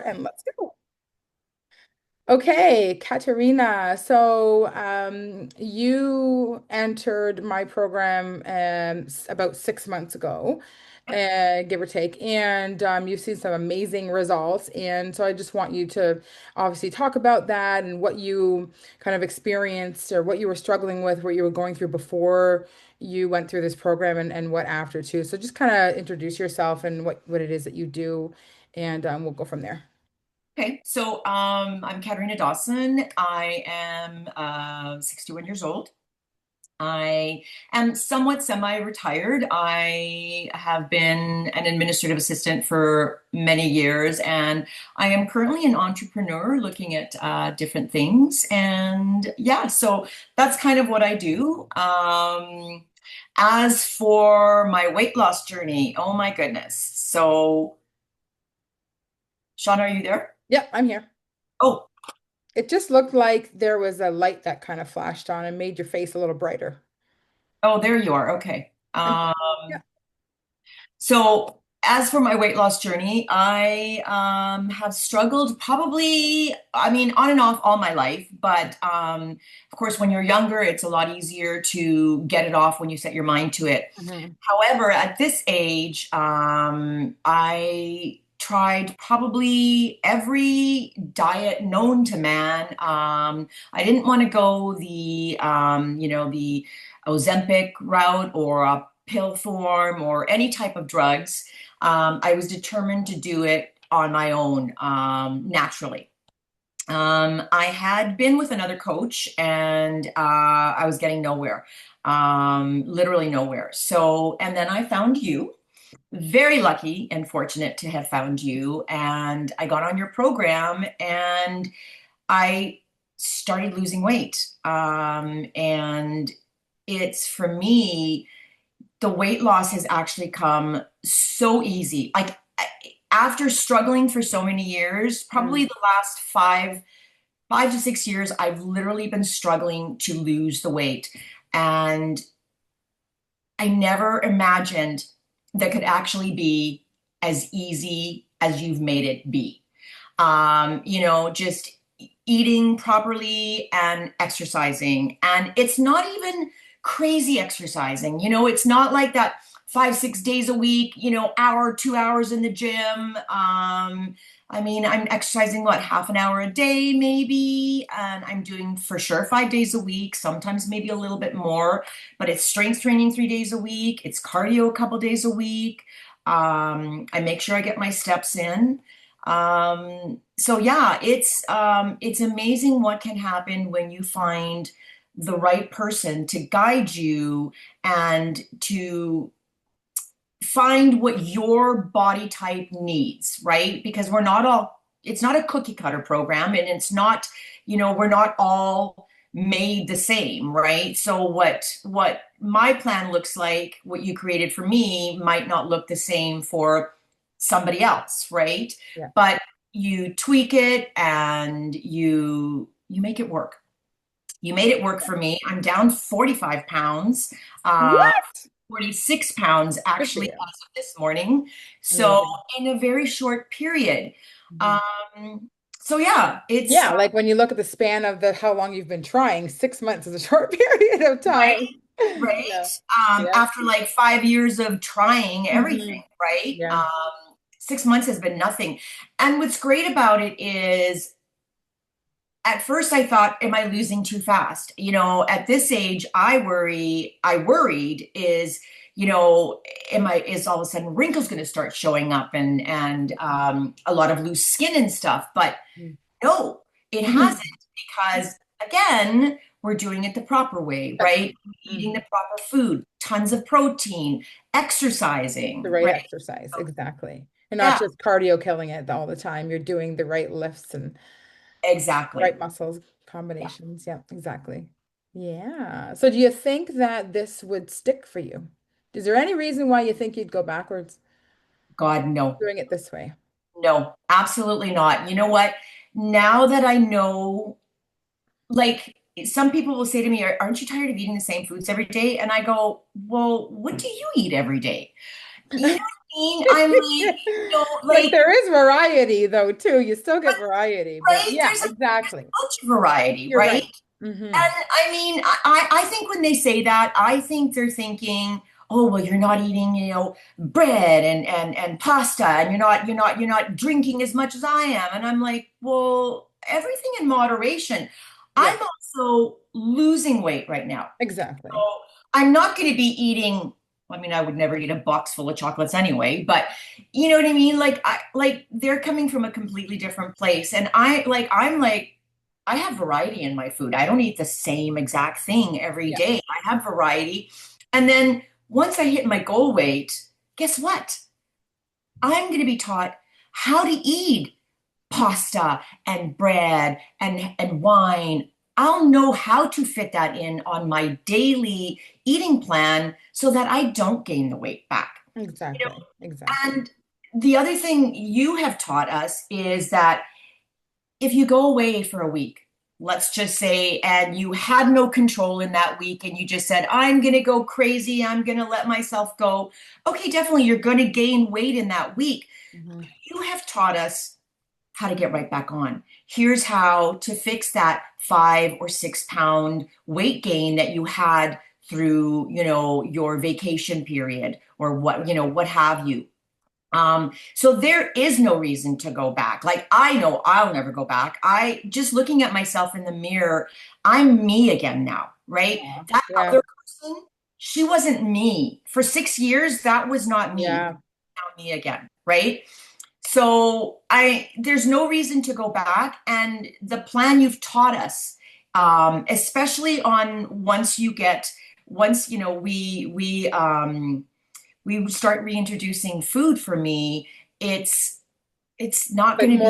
and let's go. Okay, Katerina. So you entered my program about 6 months ago, give or take, and you've seen some amazing results. And so I just want you to obviously talk about that and what you kind of experienced or what you were struggling with, what you were going through before you went through this program and what after too. So just kind of introduce yourself and what it is that you do, and we'll go from there. Okay, so I'm Katerina Dawson. I am 61 years old. I am somewhat semi-retired. I have been an administrative assistant for many years, and I am currently an entrepreneur looking at different things. And yeah, so that's kind of what I do. As for my weight loss journey, oh my goodness. So, Sean, are you there? Yeah, I'm here. Oh, It just looked like there was a light that kind of flashed on and made your face a little brighter. oh, there you are. Okay. Yeah. So as for my weight loss journey, I have struggled probably, I mean, on and off all my life. But of course, when you're younger, it's a lot easier to get it off when you set your mind to it. Mhm. However, at this age, I tried probably every diet known to man. I didn't want to go the Ozempic route or a pill form or any type of drugs. I was determined to do it on my own, naturally. I had been with another coach and I was getting nowhere, literally nowhere. So, and then I found you. Very lucky and fortunate to have found you. And I got on your program and I started losing weight. And it's for me, the weight loss has actually come so easy. Like after struggling for so many years, probably Mm. the last five to 6 years, I've literally been struggling to lose the weight. And I never imagined that could actually be as easy as you've made it be. Just eating properly and exercising. And it's not even crazy exercising. It's not like that 5, 6 days a week, hour, 2 hours in the gym. I mean, I'm exercising what, half an hour a day, maybe, and I'm doing for sure 5 days a week, sometimes maybe a little bit more, but it's strength training 3 days a week, it's cardio a couple days a week. I make sure I get my steps in. So yeah, it's amazing what can happen when you find the right person to guide you and to find what your body type needs, right? Because it's not a cookie cutter program and it's not, we're not all made the same, right? So what my plan looks like, what you created for me might not look the same for somebody else, right? Yeah. But you tweak it and you make it work. You made it work for me. I'm down 45 pounds. Uh, What? 46 pounds Good for actually you. as of this morning. So Amazing. in a very short period. Mhm. Um, so yeah, it's Yeah, like when you look at the span of the how long you've been trying, 6 months is a short period of right, time. Yeah. right. Yeah. After like 5 years of trying everything, Hmm. right? Yeah. 6 months has been nothing. And what's great about it is at first I thought, am I losing too fast? At this age, I worried is, is all of a sudden wrinkles going to start showing up and a lot of loose skin and stuff. But no, it hasn't because again, we're doing it the proper way, right? Eating the Mhm. proper food, tons of protein, exercising, The right right? exercise, exactly. And not Yeah, just cardio killing it all the time. You're doing the right lifts and exactly. right muscles combinations. Yeah, exactly. Yeah. So do you think that this would stick for you? Is there any reason why you think you'd go backwards God, no. doing it this way? No, absolutely not. You know what? Now that I know, like, some people will say to me, Aren't you tired of eating the same foods every day?" And I go, well, what do you eat every day? You know what mean? I'm like, Like like, there is variety though too. You still get variety, but right? yeah, There's a exactly. bunch of variety, You're right? right. Hmm. And I mean, I think when they say that, I think they're thinking, oh, well, you're not eating, bread and pasta, and you're not drinking as much as I am. And I'm like, well, everything in moderation. Yeah, I'm also losing weight right now. So exactly. I'm not going to be eating, I mean, I would never eat a box full of chocolates anyway, but you know what I mean? Like they're coming from a completely different place. And I'm like, I have variety in my food. I don't eat the same exact thing every Yeah, day. I have variety. And then once I hit my goal weight, guess what? I'm going to be taught how to eat pasta and bread and wine. I'll know how to fit that in on my daily eating plan so that I don't gain the weight back. You know, exactly. Exactly. and the other thing you have taught us is that if you go away for a week, let's just say, and you had no control in that week and you just said, I'm going to go crazy, I'm going to let myself go. Okay, definitely, you're going to gain weight in that week. Hmm. You have taught us how to get right back on. Here's how to fix that 5 or 6 pound weight gain that you had through, your vacation period or what have you. So there is no reason to go back. Like I know I'll never go back. I just looking at myself in the mirror, I'm me again now, right? Aw, That yeah, other person, she wasn't me. For 6 years, that was not me. yeah. Now me again, right? So there's no reason to go back. And the plan you've taught us, especially on once we start reintroducing food for me, it's it's not going to be Like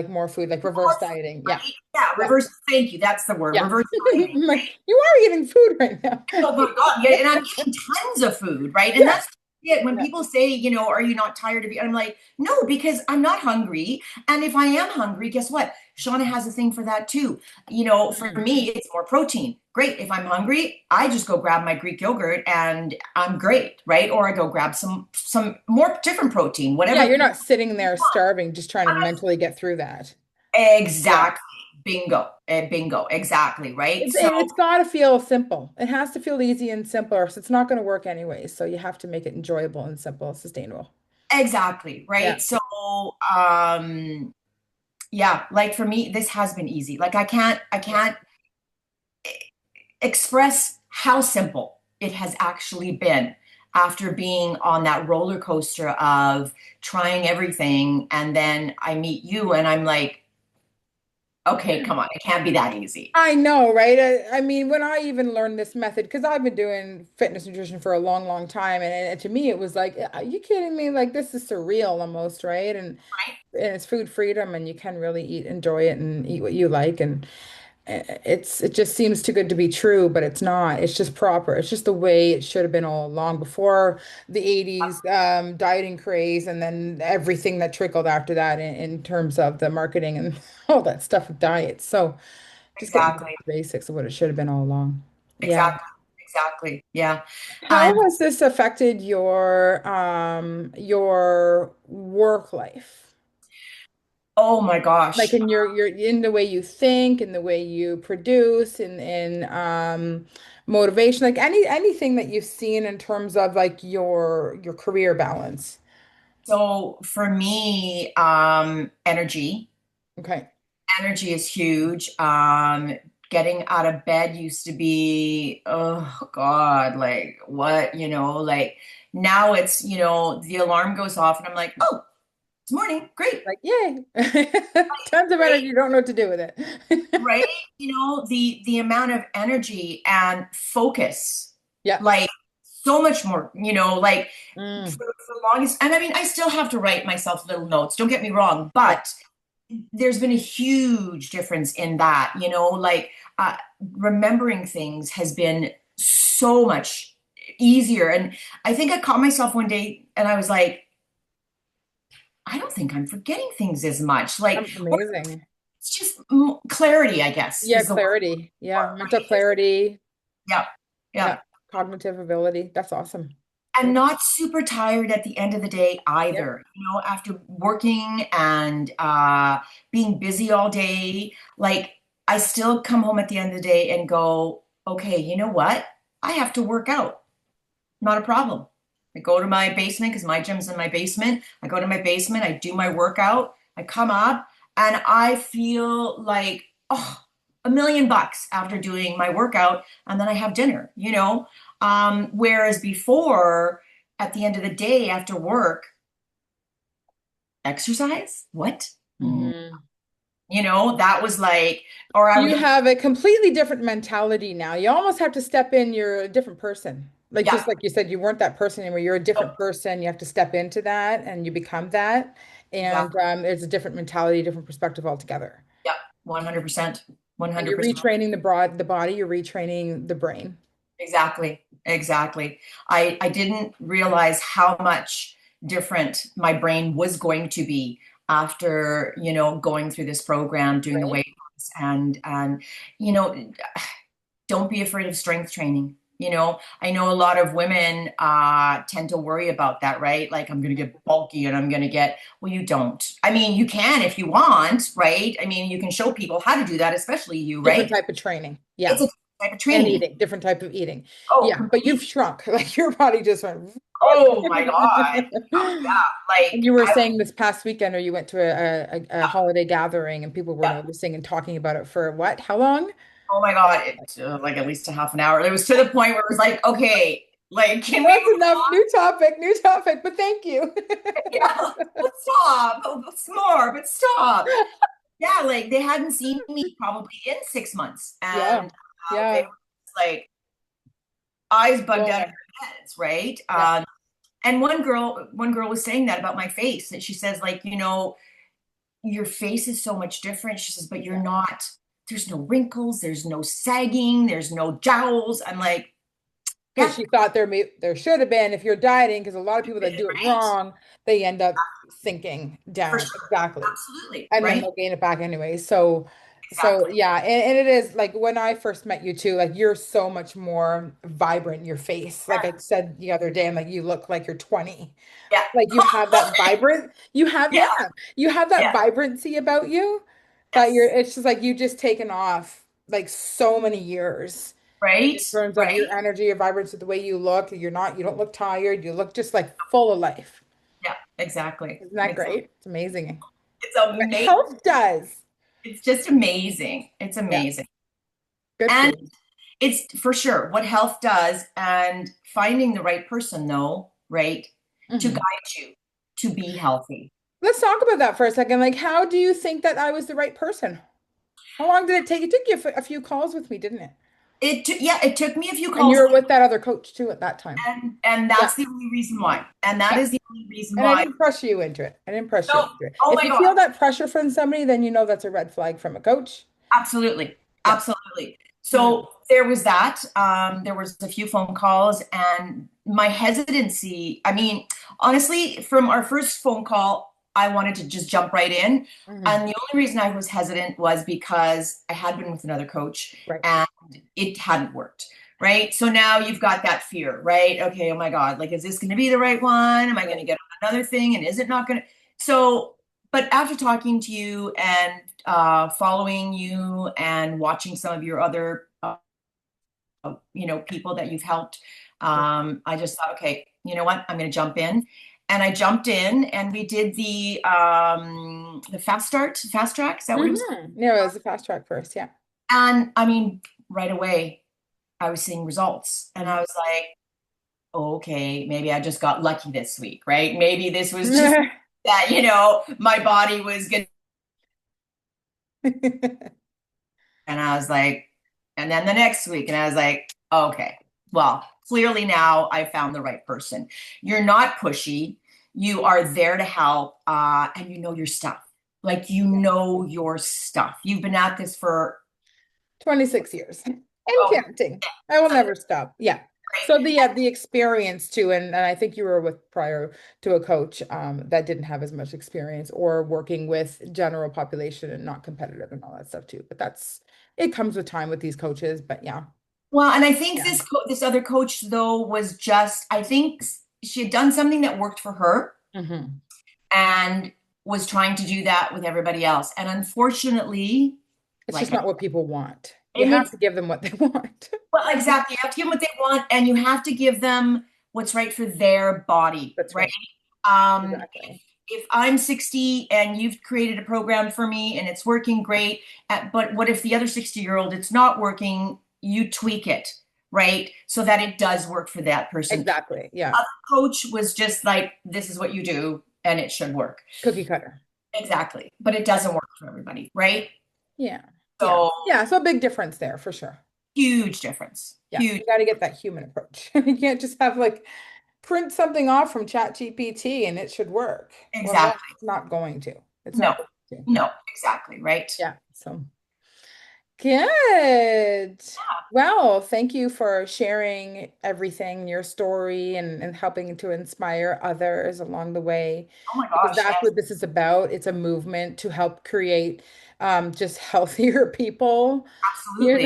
more food, like reverse more food, dieting. Yeah, right? Yeah, yeah, reverse. Thank you. That's the word. yeah. Reverse dieting. I'm like, you are eating food right now. Oh my God. Yeah. And I'm eating tons of food, right? And Yeah, that's it. When yeah. people say, are you not tired of it? I'm like, no, because I'm not hungry. And if I am hungry, guess what? Shauna has a thing for that too. For Mhm. me, it's more protein. Great. If I'm hungry, I just go grab my Greek yogurt and I'm great, right? Or I go grab some more different protein, Yeah, whatever you're you not sitting there want. starving, just trying to mentally get through that. Yeah. Exactly. Bingo. Bingo. Exactly. Right. So It's got to feel simple. It has to feel easy and simple, or else it's not going to work anyway. So you have to make it enjoyable and simple, sustainable. exactly. Yeah. Right. So um yeah, like for me, this has been easy. Like Yeah. I can't express how simple it has actually been after being on that roller coaster of trying everything. And then I meet you and I'm like, okay, come on, it can't be that easy. I know, right? I mean, when I even learned this method, because I've been doing fitness nutrition for a long, long time, and to me, it was like, are you kidding me? Like, this is surreal almost, right? And it's food freedom, and you can really enjoy it, and eat what you like, and it just seems too good to be true, but it's not. It's just proper. It's just the way it should have been all along before the 80s dieting craze, and then everything that trickled after that in terms of the marketing and all that stuff with diets. So. Just getting back Exactly. to basics of what it should have been all along. Yeah. Exactly. Exactly. Yeah. And How has this affected your work life? oh my Like gosh. in your in the way you think, in the way you produce, in motivation, like anything that you've seen in terms of like your career balance. So for me, energy. Okay. Energy is huge. Getting out of bed used to be, oh God, like what, like now it's, the alarm goes off and I'm like, oh, it's morning. Great. Like, yay. Tons of energy, Right. you don't know what to do with it. Right. The amount of energy and focus, Yeah. like so much more, like Mm, for the longest, and I mean, I still have to write myself little notes, don't get me wrong, yeah. but there's been a huge difference in that, like remembering things has been so much easier. And I think I caught myself one day and I was like, I don't think I'm forgetting things as much. Like, or Amazing. it's just clarity, I guess, Yeah, is the word clarity. for Yeah, it, mental right? clarity. Yeah, yeah, Yeah, cognitive ability. That's awesome. and not super tired at the end of the day Yep. either. You know, after working and being busy all day, like I still come home at the end of the day and go, okay, you know what? I have to work out. Not a problem. I go to my basement because my gym's in my basement. I go to my basement, I do my workout, I come up, and I feel like, oh, $1 million after doing my workout, and then I have dinner, you know? Whereas before, at the end of the day after work, exercise? What? Mm. Hmm. You know, that was like, or I would You have, have a completely different mentality now. You almost have to step in, you're a different person. Like yeah, just like you said, you weren't that person anymore. You're a oh, different person. You have to step into that and you become that. And exactly. there's a different mentality, different perspective altogether. Yeah, 100%. And you're 100%. retraining the body, you're retraining the brain. Exactly. Exactly. I didn't realize how much different my brain was going to be after, you know, going through this program, doing the Right? weight loss and you know, don't be afraid of strength training. You know, I know a lot of women tend to worry about that, right? Like I'm going to get bulky and I'm going to get, well, you don't. I mean, you can if you want, right? I mean, you can show people how to do that, especially you, Different right? type of training. It's Yeah. a type of And training. eating, different type of eating. Oh, Yeah. But you've completely. shrunk. Like your body just went. Oh my God. Yeah. And Like you were I saying this past weekend, or you went to a holiday gathering and people were yeah. noticing and talking about it for what? How long? Oh my God. Like at least a half an hour. It was to the point where it was like, okay, like can we That's enough. New topic, but thank you. yeah, but stop. Oh, some more, but stop. Yeah, like they hadn't seen me probably in 6 months. Yeah. And they Yeah. were like eyes bugged out of Well, their heads, right? yeah. And one girl was saying that about my face. And she says, like, you know, your face is so much different. She says, but you're Yeah. not, there's no wrinkles, there's no sagging, there's no jowls. I'm like, Because yeah, she thought there should have been if you're dieting, because a lot of people that do it right? wrong, they end up sinking For down. sure. Exactly. Absolutely. And then Right? they'll gain it back anyway. So Exactly. yeah, and it is like when I first met you too, like you're so much more vibrant in your face. Like I said the other day, I'm like, you look like you're 20. Yeah. Like you have that Yeah. you have that Yeah. vibrancy about you that Yes. it's just like you just taken off like so many years Right? in terms of Right? your energy, your vibrancy, the way you look. You don't look tired. You look just like full of life. Yeah. Exactly. Isn't that Exactly. great? It's amazing. It's But amazing. health does. It's just amazing. It's Yeah, amazing. good for And you. it's for sure what health does and finding the right person though, right? To Mhm. guide you to be healthy. Let's talk about that for a second. Like, how do you think that I was the right person? How long did it take? It took you a few calls with me, didn't it? Yeah, it took me a few And you calls were with that other coach too at that time. and Yeah, that's the only reason why. And that yeah. is the only reason And I why. didn't pressure you into it. I didn't pressure you No, into it. oh If my you God. feel that pressure from somebody, then you know that's a red flag from a coach. Absolutely. Yeah. Absolutely. Mhm. So there was that. There was a few phone calls and my hesitancy. I mean, honestly, from our first phone call, I wanted to just jump right in. Mhm. And the only reason I was hesitant was because I had been with another coach Right. and it hadn't worked. Right. So now you've got that fear, right? Okay. Oh my God. Like, is this going to be the right one? Am I going to Right. get another thing? And is it not going to? So, but after talking to you and following you and watching some of your other, you know, people that you've helped, Yeah. I just thought, okay, you know what? I'm going to jump in. And I jumped in and we did the fast track. Is that what it was? Yeah, it was a fast track first. Yeah. And I mean, right away, I was seeing results. And I Mhm. was like, oh, okay, maybe I just got lucky this week, right? Maybe this was just that, you know, my body was good. And I was like, and then the next week, and I was like, okay, well, clearly now I found the right person. You're not pushy. You are there to help, and you know your stuff. Like you Yeah. know your stuff. You've been at this for 26 years and oh, counting. I will that's never stop. Yeah. great. So the experience too, and I think you were with prior to a coach that didn't have as much experience or working with general population and not competitive and all that stuff too. But that's it comes with time with these coaches. But yeah. Well, and I think Yeah. this other coach though was just I think she had done something that worked for her Hmm. and was trying to do that with everybody else. And unfortunately, It's just like, not what people want. You and have it's, to give them what they want. well, exactly. You have to give them what they want, and you have to give them what's right for their body, That's right? right. If, Exactly. if I'm 60 and you've created a program for me and it's working great, but what if the other 60-year-old it's not working? You tweak it, right? So that it does work for that person. Exactly. Yeah. A coach was just like, this is what you do, and it should work. Cookie cutter. Exactly. But it Yeah. doesn't work for everybody, right? Yeah. Yeah. So Yeah. So a big difference there for sure. huge difference. Yeah. Huge. You got to get that human approach. You can't just have like print something off from Chat GPT and it should work. Well, no, Exactly. it's not going to. It's No, not going to. no, exactly, right? Yeah. So good. Well, thank you for sharing everything, your story, and helping to inspire others along the way, Oh my because gosh, that's yes, what this is about. It's a movement to help create just healthier people, absolutely.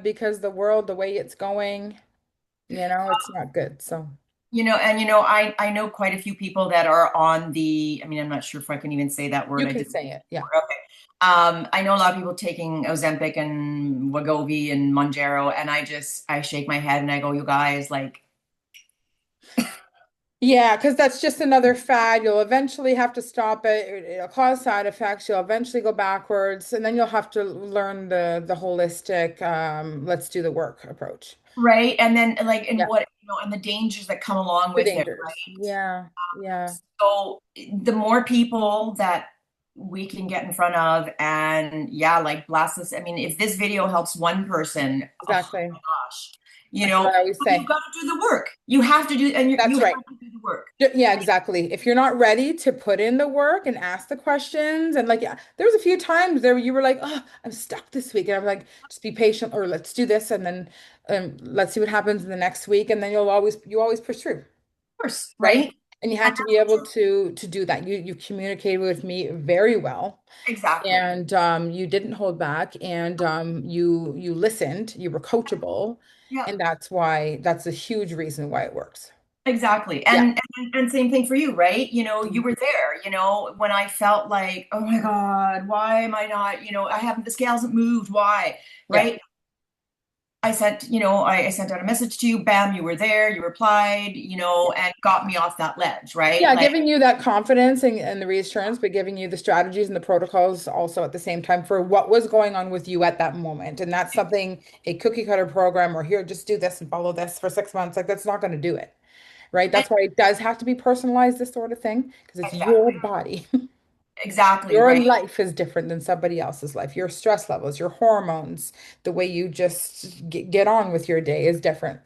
because the world, the way it's going, it's not good. So And I know quite a few people that are on the, I mean, I'm not sure if I can even say that word. you I can did. say it. Yeah. Okay. I know a lot of people taking Ozempic and Wegovy and Monjaro, and I shake my head and I go, you guys, like, Yeah, because that's just another fad. You'll eventually have to stop it. It'll cause side effects. You'll eventually go backwards, and then you'll have to learn the holistic, let's do the work approach. right? And then like, and Yeah, what, and the dangers that come along the with it, dangers. Yeah, yeah, so the more people that we can get in front of and yeah, like blast this. I mean, if this video helps one person, oh exactly. my gosh, That's what I always but you've say. got to do the work. You have to do, and you That's have right. to do the work. Yeah, exactly. If you're not ready to put in the work and ask the questions, and like, yeah, there was a few times there where you were like, "Oh, I'm stuck this week," and I'm like, "Just be patient, or let's do this, and then let's see what happens in the next week," and then you always push through. Of course, Right? right? And you And had to be able to do that. You communicated with me very well, exactly. and you didn't hold back, and you listened. You were coachable, Yeah, and that's a huge reason why it works. exactly. Yeah, And same thing for you, right? You mhm, were there, when I felt like, oh my God, why am I not, I haven't, the scale hasn't moved. Why? yeah. Right? I sent, I sent out a message to you, bam, you were there, you replied, and got me off that ledge, right? Yeah, Like, giving you that confidence and the reassurance, but giving you the strategies and the protocols also at the same time for what was going on with you at that moment. And that's something a cookie cutter program or here, just do this and follow this for 6 months, like that's not going to do it. Right? and- That's why it does have to be personalized, this sort of thing, because it's your exactly, body. exactly, Your right? life is different than somebody else's life. Your stress levels, your hormones, the way you just get on with your day is different.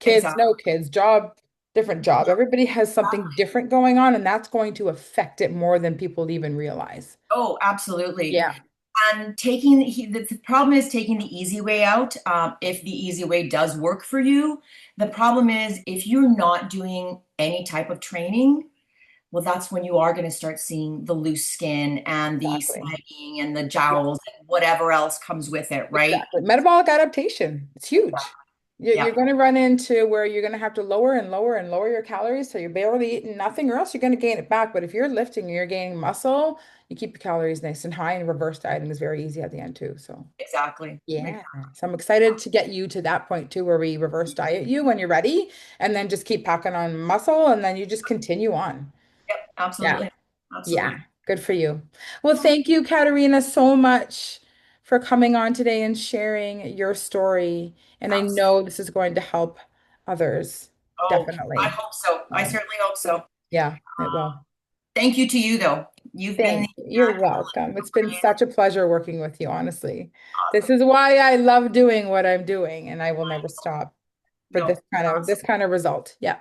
Kids, Exactly. no kids, job, different job. Everybody has something different going on, and that's going to affect it more than people even realize. Oh, absolutely. Yeah, And the problem is taking the easy way out. If the easy way does work for you, the problem is if you're not doing any type of training, well, that's when you are going to start seeing the loose skin and the exactly. sagging and the Yeah, jowls and whatever else comes with it, right? exactly. Metabolic adaptation, it's huge. You're Yeah, going to run into where you're going to have to lower and lower and lower your calories so you're barely eating nothing, or else you're going to gain it back. But if you're lifting and you're gaining muscle, you keep your calories nice and high, and reverse dieting is very easy at the end too. So exactly. yeah. So I'm excited to get you to that point too, where we reverse diet you when you're ready, and then just keep packing on muscle, and then you just continue on. Yep, Yeah. absolutely. Yeah, Absolutely. good for you. Well, thank you, Katerina, so much for coming on today and sharing your story. And I Absolutely. know this is going to help others, Oh, I definitely. hope so. I So, certainly hope so. yeah, it will. Thank you to you, though. You've been Thank you. You're welcome. It's been brilliant. such a pleasure working with you, honestly. This Awesome. is why I love doing what I'm doing, and I will never stop for No, this kind of result. Yeah.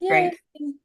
Yay. great.